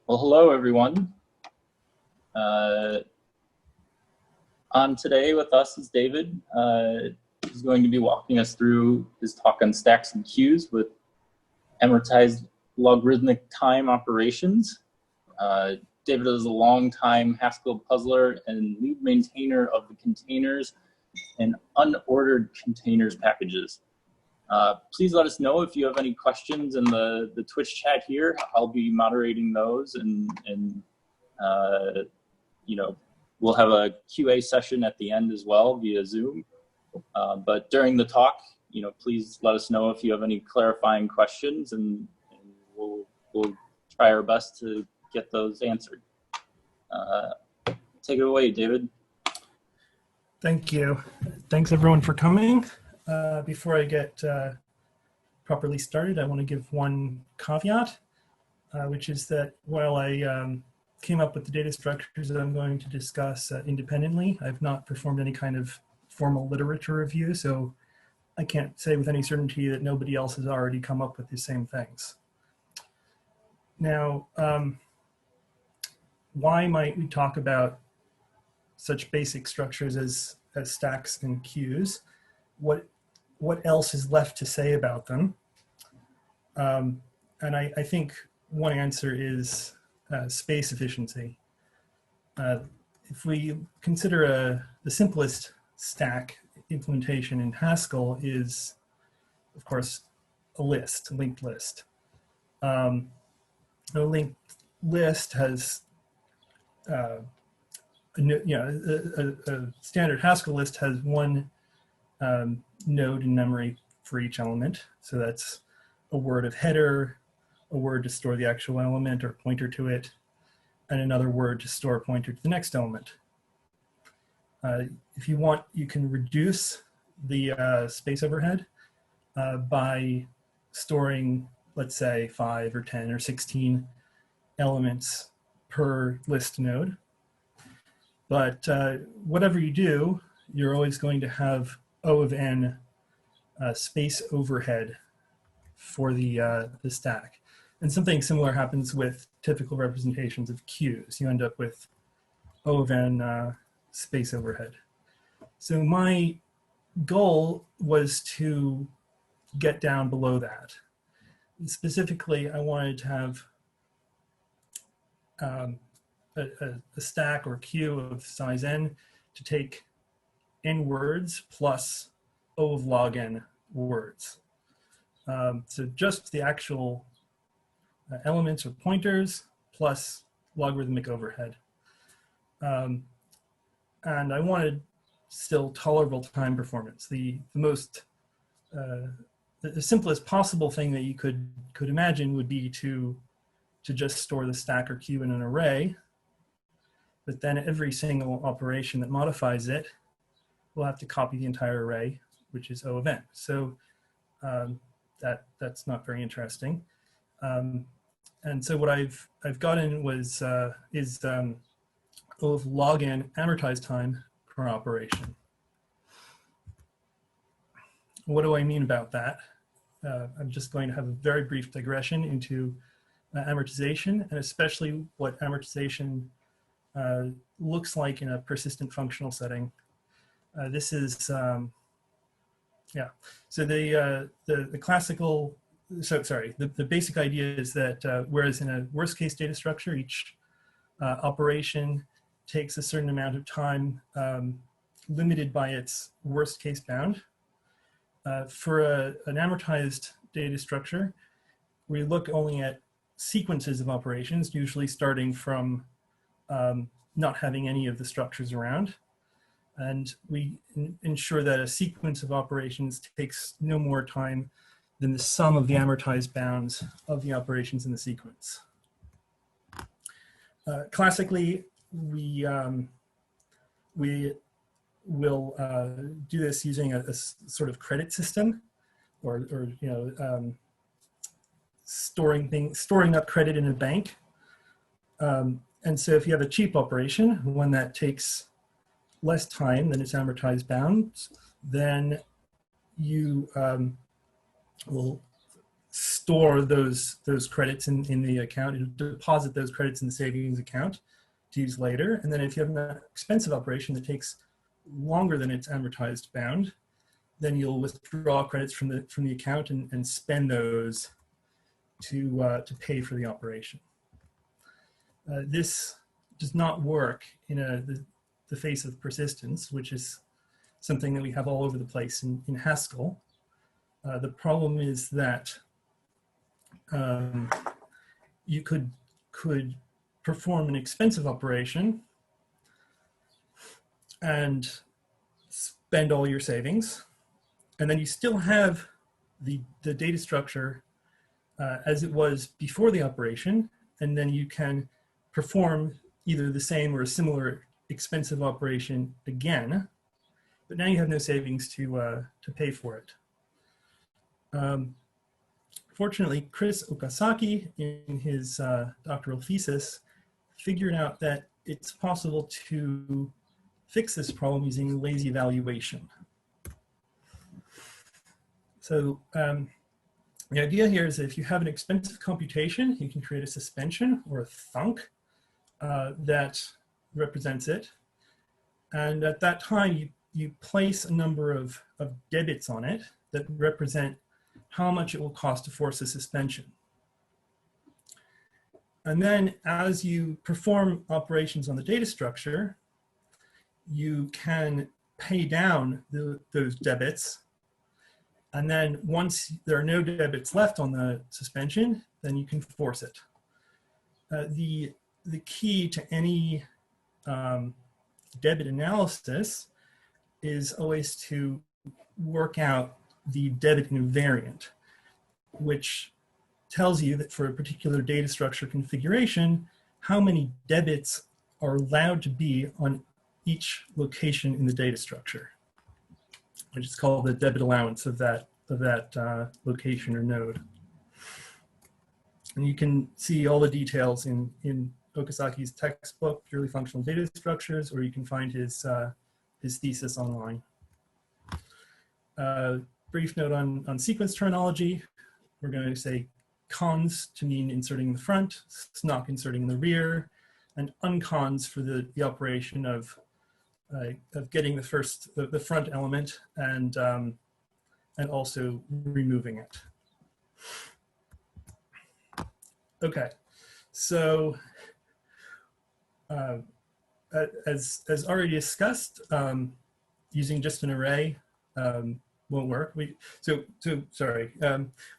Well, hello, everyone. On today with us is David. He's going to be walking us through his talk on stacks and queues with amortized logarithmic time operations. David is a longtime Haskell puzzler and lead maintainer of the containers and unordered containers packages. Please let us know if you have any questions in the Twitch chat here. I'll be moderating those and we'll have a QA session at the end as well via Zoom. But during the talk, please let us know if you have any clarifying questions, and we'll try our best to get those answered. Take it away, David. Thank you. Thanks everyone for coming. Before I get properly started, I want to give one caveat, which is that while I came up with the data structures that I'm going to discuss independently, I've not performed any kind of formal literature review, so I can't say with any certainty that nobody else has already come up with the same things. Now, why might we talk about such basic structures as stacks and queues? What else is left to say about them? And I think one answer is space efficiency. If we consider the simplest stack implementation in Haskell is, of course, a list, a linked list. A linked list has a standard Haskell list has one node in memory for each element. So that's a word of header, a word to store the actual element or pointer to it, and another word to store a pointer to the next element. If you want, you can reduce the space overhead by storing, let's say, 5 or 10 or 16 elements per list node. But whatever you do, you're always going to have O of n space overhead for the stack. And something similar happens with typical representations of queues. You end up with O of n space overhead. So my goal was to get down below that. And specifically, I wanted to have a stack or queue of size n to take n words plus O of log n words. So just the actual elements or pointers plus logarithmic overhead. And I wanted still tolerable time performance. The simplest possible thing that you could imagine would be to just store the stack or queue in an array, but then every single operation that modifies it will have to copy the entire array, which is O of n. So that's not very interesting. And so what I've gotten was is O of log n amortized time per operation. What do I mean about that? I'm just going to have a very brief digression into amortization, and especially what amortization looks like in a persistent functional setting. This is, so the classical, the basic idea is that whereas in a worst case data structure, each operation takes a certain amount of time limited by its worst case bound. For an amortized data structure, we look only at sequences of operations, usually starting from not having any of the structures around. And we ensure that a sequence of operations takes no more time than the sum of the amortized bounds of the operations in the sequence. Classically, we will do this using a sort of credit system, or storing up credit in a bank. And so if you have a cheap operation, one that takes less time than its amortized bounds, then you will store those credits in the account. It'll deposit those credits in the savings account to use later. And then if you have an expensive operation that takes longer than its amortized bound, then you'll withdraw credits from the account and spend those to pay for the operation. This does not work in the face of persistence, which is something that we have all over the place in Haskell. The problem is that you could perform an expensive operation and spend all your savings, and then you still have the data structure as it was before the operation, and then you can perform either the same or a similar expensive operation again, but now you have no savings to pay for it. Fortunately, Chris Okasaki, in his doctoral thesis, figured out that it's possible to fix this problem using lazy evaluation. So the idea here is that if you have an expensive computation, you can create a suspension or a thunk that represents it. And at that time, you place a number of debits on it that represent how much it will cost to force a suspension. And then as you perform operations on the data structure, you can pay down those debits. And then once there are no debits left on the suspension, then you can force it. The key to any debit analysis is always to work out the debit invariant, which tells you that for a particular data structure configuration, how many debits are allowed to be on each location in the data structure, which is called the debit allowance of that location or node. And you can see all the details in Okasaki's textbook, Purely Functional Data Structures, or you can find his thesis online. Brief note on sequence terminology. We're going to say cons to mean inserting in the front, snock inserting in the rear, and uncons for the operation of getting the front element and also removing it. Okay, so as already discussed, using just an array won't work. We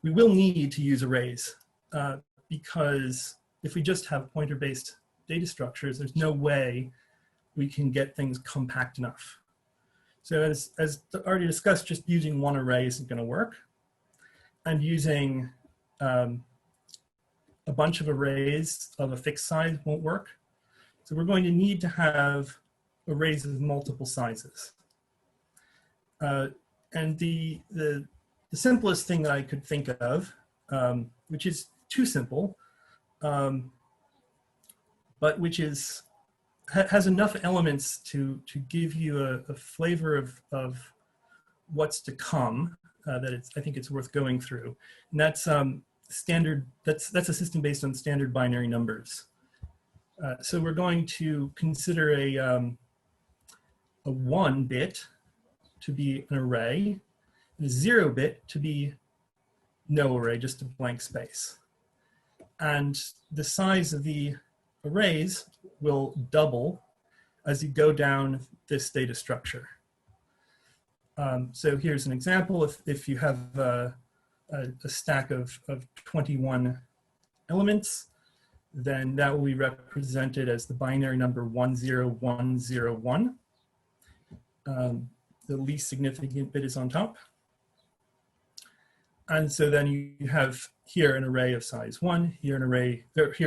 will need to use arrays because if we just have pointer-based data structures, there's no way we can get things compact enough. So as already discussed, just using one array isn't going to work, and using a bunch of arrays of a fixed size won't work. So we're going to need to have arrays of multiple sizes. And the simplest thing that I could think of, which is too simple, but which has enough elements to give you a flavor of what's to come, that I think it's worth going through. And that's that's a system based on standard binary numbers. So we're going to consider a 1 bit to be an array, and a 0 bit to be no array, just a blank space. And the size of the arrays will double as you go down this data structure. So here's an example. If you have a stack of 21 elements, then that will be represented as the binary number 10101. The least significant bit is on top. And so then you have here an array of size 1, here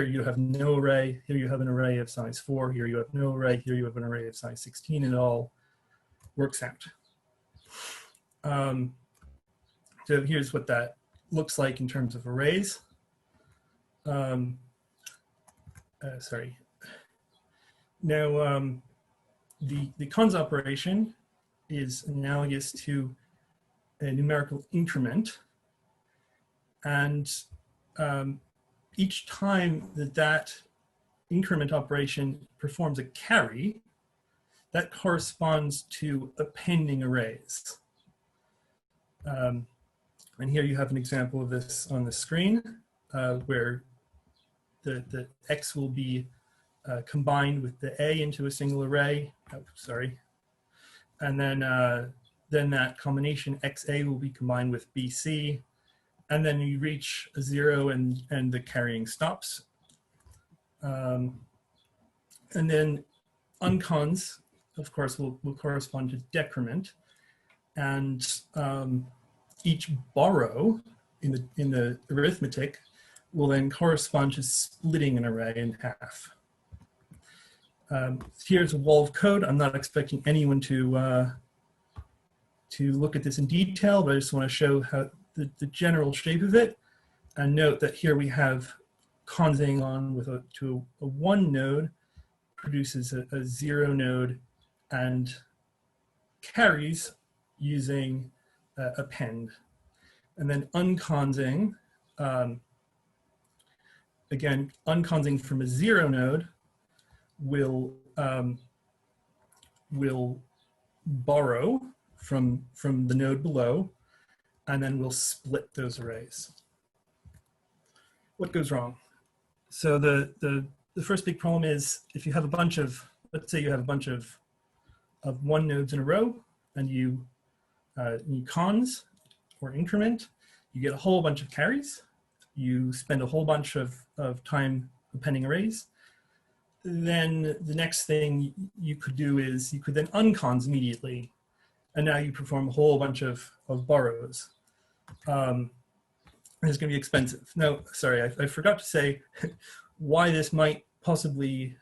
you have no array, here you have an array of size 4, here you have no array, here you have an array of size 16, and it all works out. So here's what that looks like in terms of arrays. Now, the cons operation is analogous to a numerical increment. And each time that increment operation performs a carry, that corresponds to appending arrays. And here you have an example of this on the screen, where the X will be combined with the A into a single array. Oh, sorry. And then that combination XA will be combined with BC. And then you reach a 0 and the carrying stops. And then uncons, of course, will correspond to decrement. And each borrow in the arithmetic will then correspond to splitting an array in half. Here's a wall of code. I'm not expecting anyone to look at this in detail, but I just want to show how the general shape of it. And note that here we have consing on with a 1 node produces a 0 node and carries using append. And then unconsing, again, unconsing from a 0 node will borrow from the node below, and then we'll split those arrays. What goes wrong? So the first big problem is if you have a bunch of, let's say you have a bunch of 1 nodes in a row, and you cons or increment, you get a whole bunch of carries. You spend a whole bunch of time appending arrays. Then the next thing you could do is you could then uncons immediately, and now you perform a whole bunch of borrows. It's going to be expensive. No, sorry, I forgot to say why this might possibly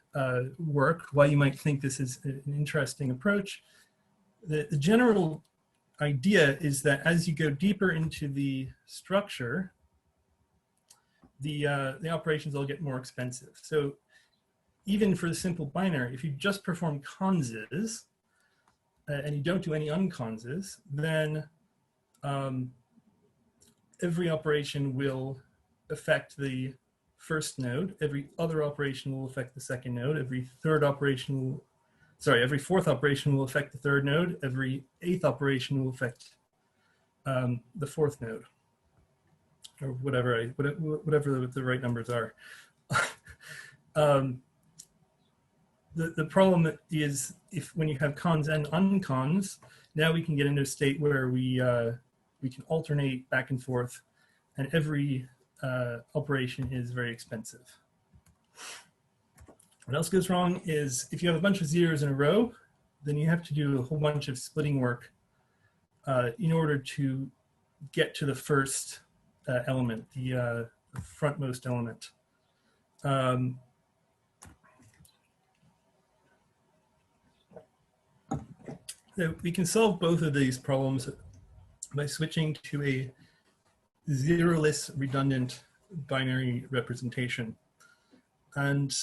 work, why you might think this is an interesting approach. The general idea is that as you go deeper into the structure, the operations all get more expensive. So even for the simple binary, if you just perform conses and you don't do any unconses, then every operation will affect the first node. Every other operation will affect the second node. Every fourth operation will affect the third node. Every 8th operation will affect the 4th node, or whatever the right numbers are. The problem is when you have cons and uncons, now we can get into a state where we can alternate back and forth, and every operation is very expensive. What else goes wrong is if you have a bunch of zeros in a row, then you have to do a whole bunch of splitting work in order to get to the first element, the frontmost element. So we can solve both of these problems by switching to a zeroless redundant binary representation. And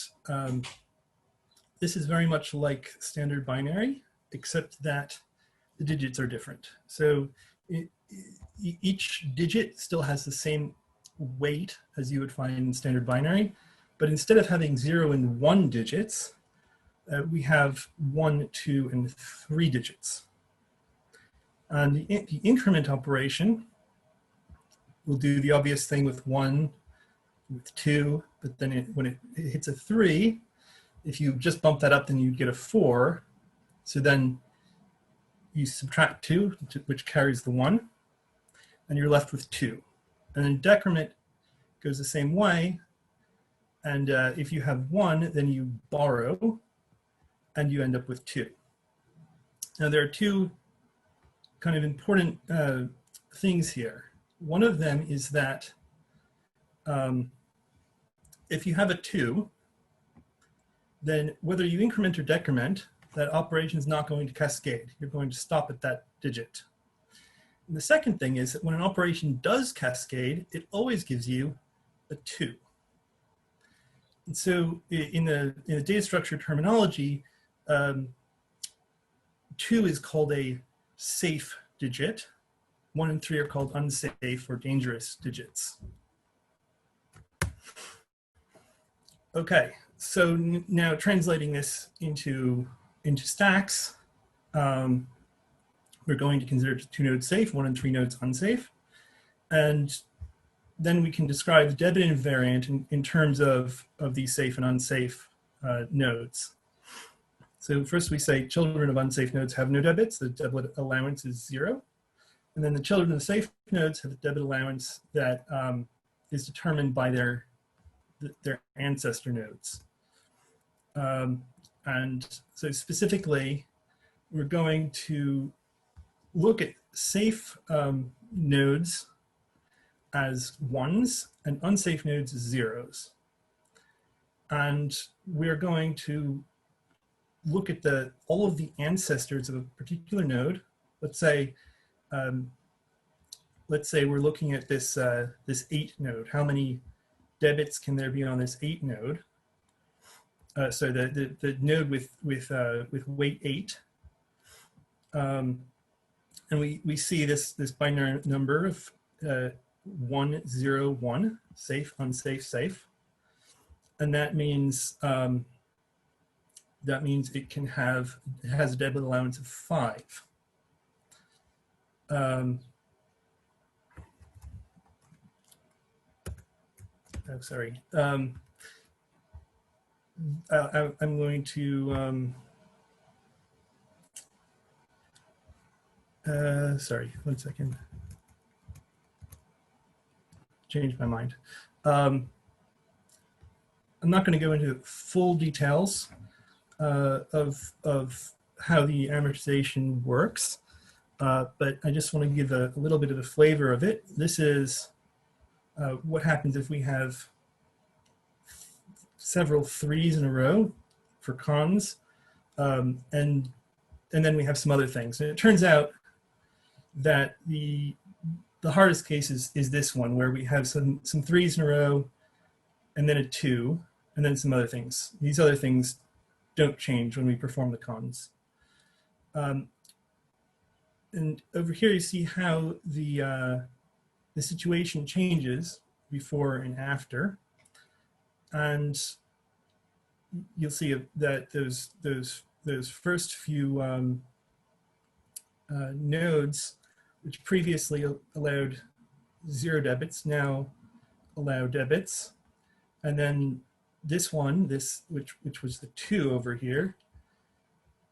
this is very much like standard binary, except that the digits are different. So each digit still has the same weight as you would find in standard binary, but instead of having 0 and 1 digits, we have 1, 2, and 3 digits. And the increment operation will do the obvious thing with 1, with 2, but then when it hits a 3, if you just bump that up, then you get a 4. So then you subtract 2, which carries the 1, and you're left with 2. And then decrement goes the same way. And if you have 1, then you borrow, and you end up with 2. Now there are two kind of important things here. One of them is that if you have a 2, then whether you increment or decrement, that operation is not going to cascade. You're going to stop at that digit. And the second thing is that when an operation does cascade, it always gives you a 2. And so in the data structure terminology, 2 is called a safe digit. 1 and 3 are called unsafe or dangerous digits. Okay, so now translating this into stacks, we're going to consider 2 nodes safe, 1 and 3 nodes unsafe. And then we can describe the debit invariant in terms of these safe and unsafe nodes. So first we say children of unsafe nodes have no debits. The debit allowance is 0. And then the children of safe nodes have a debit allowance that is determined by their ancestor nodes. And so specifically, we're going to look at safe nodes as 1s and unsafe nodes as 0s. And we're going to look at all of the ancestors of a particular node. Let's say we're looking at this 8 node. How many debits can there be on this 8 node? So the node with weight 8. And we see this binary number of 1, 0, 1, safe, unsafe, safe. And that means it has a debit allowance of 5. Oh, sorry. I'm going to sorry, 1 second. Changed my mind. I'm not going to go into full details of how the amortization works, but I just want to give a little bit of a flavor of it. This is what happens if we have several 3s in a row for cons, and then we have some other things. And it turns out that the hardest case is this one, where we have some 3s in a row, and then a 2, and then some other things. These other things don't change when we perform the cons. And over here you see how the situation changes before and after. And you'll see that those first few nodes, which previously allowed 0 debits, now allow debits. And then this one, which was the 2 over here,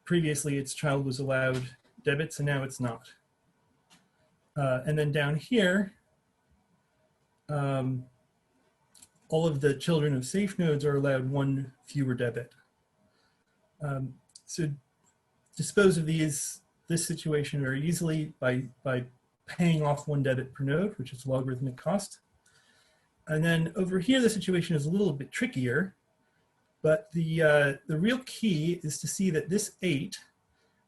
previously its child was allowed debits, and now it's not. And then down here, all of the children of safe nodes are allowed 1 fewer debit. So dispose of this situation very easily by paying off 1 debit per node, which is logarithmic cost. And then over here, the situation is a little bit trickier, but the real key is to see that this 8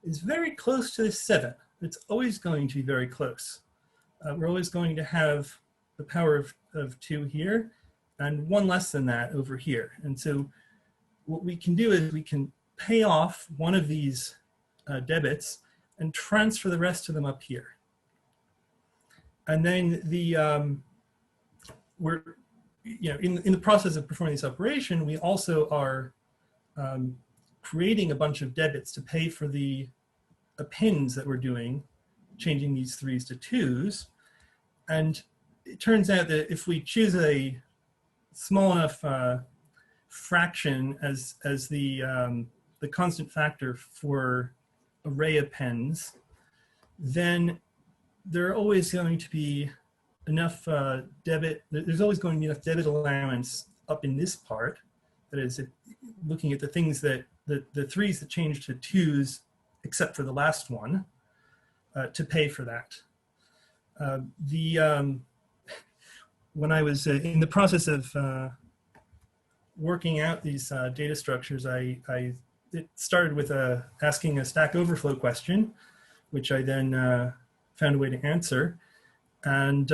is very close to this 7. It's always going to be very close. We're always going to have the power of 2 here and 1 less than that over here. And so what we can do is we can pay off one of these debits and transfer the rest of them up here. And then we're, in the process of performing this operation, we also are creating a bunch of debits to pay for the appends that we're doing, changing these 3s to 2s. And it turns out that if we choose a small enough fraction as the constant factor for array appends, then there are always going to be enough there's always going to be enough debit allowance up in this part. That is, looking at the things that the 3s that change to 2s, except for the last one, to pay for that. When I was in the process of working out these data structures, it started with asking a Stack Overflow question, which I then found a way to answer. And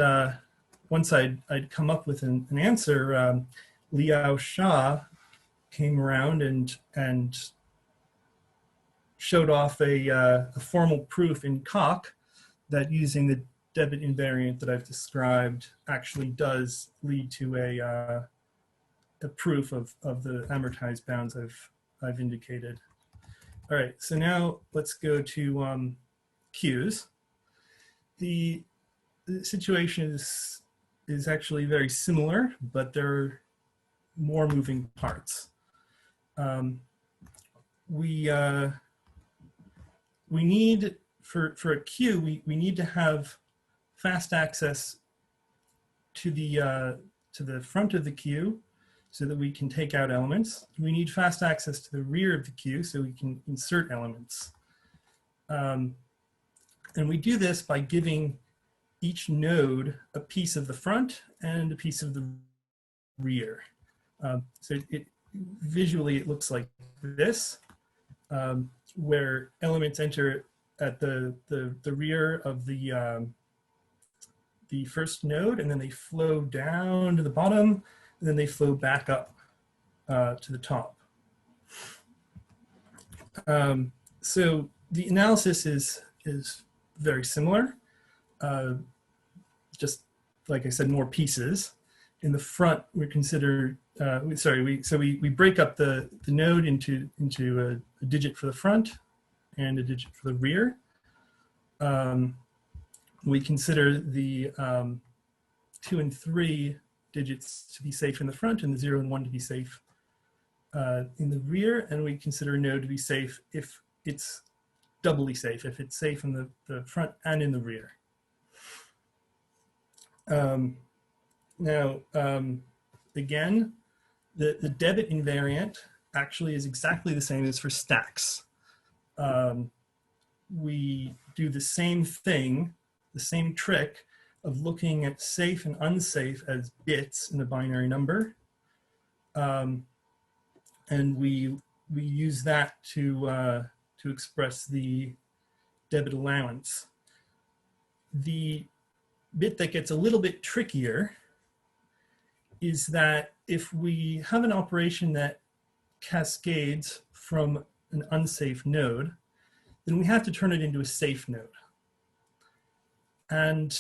once I'd come up with an answer, Liao Xia came around and showed off a formal proof in Coq that using the debit invariant that I've described actually does lead to proof of the amortized bounds I've indicated. All right, so now let's go to queues. The situation is actually very similar, but there are more moving parts. We need, for a queue, we need to have fast access to the front of the queue so that we can take out elements. We need fast access to the rear of the queue so we can insert elements. And we do this by giving each node a piece of the front and a piece of the rear. So visually it looks like this, where elements enter at the rear of the first node, and then they flow down to the bottom, and then they flow back up to the top. So the analysis is very similar. Just like I said, more pieces. In the front, we consider, we break up the node into a digit for the front and a digit for the rear. We consider the 2 and 3 digits to be safe in the front and the 0 and 1 to be safe in the rear. And we consider a node to be safe if it's doubly safe, if it's safe in the front and in the rear. Now, again, the debit invariant actually is exactly the same as for stacks. We do the same thing, the same trick of looking at safe and unsafe as bits in a binary number. And we use that to express the debit allowance. The bit that gets a little bit trickier is that if we have an operation that cascades from an unsafe node, then we have to turn it into a safe node. And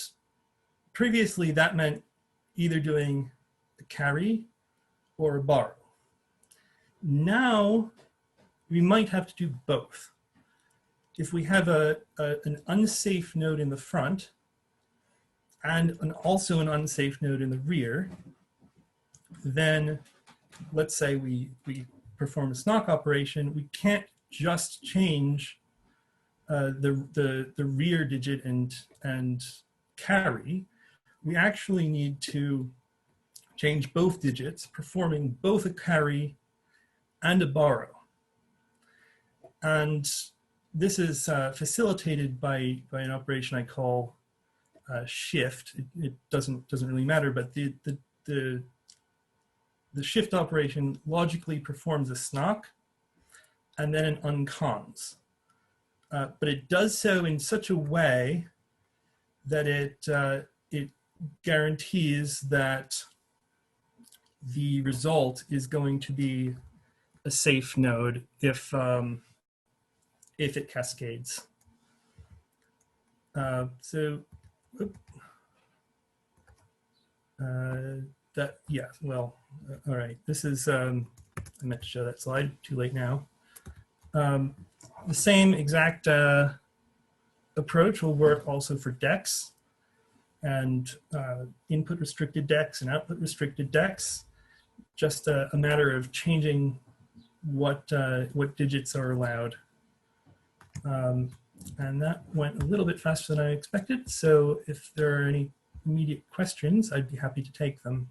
previously that meant either doing a carry or a borrow. Now we might have to do both. If we have an unsafe node in the front and also an unsafe node in the rear, then let's say we perform a SNOC operation, we can't just change the rear digit and carry. We actually need to change both digits, performing both a carry and a borrow. And this is facilitated by an operation I call shift. It doesn't really matter, but the shift operation logically performs a SNOC and then an uncons. But it does so in such a way that it guarantees that the result is going to be a safe node if it cascades. All right. This is I meant to show that slide. Too late now. The same exact approach will work also for decks and input restricted decks and output restricted decks. Just a matter of changing what digits are allowed. And that went a little bit faster than I expected. So if there are any immediate questions, I'd be happy to take them.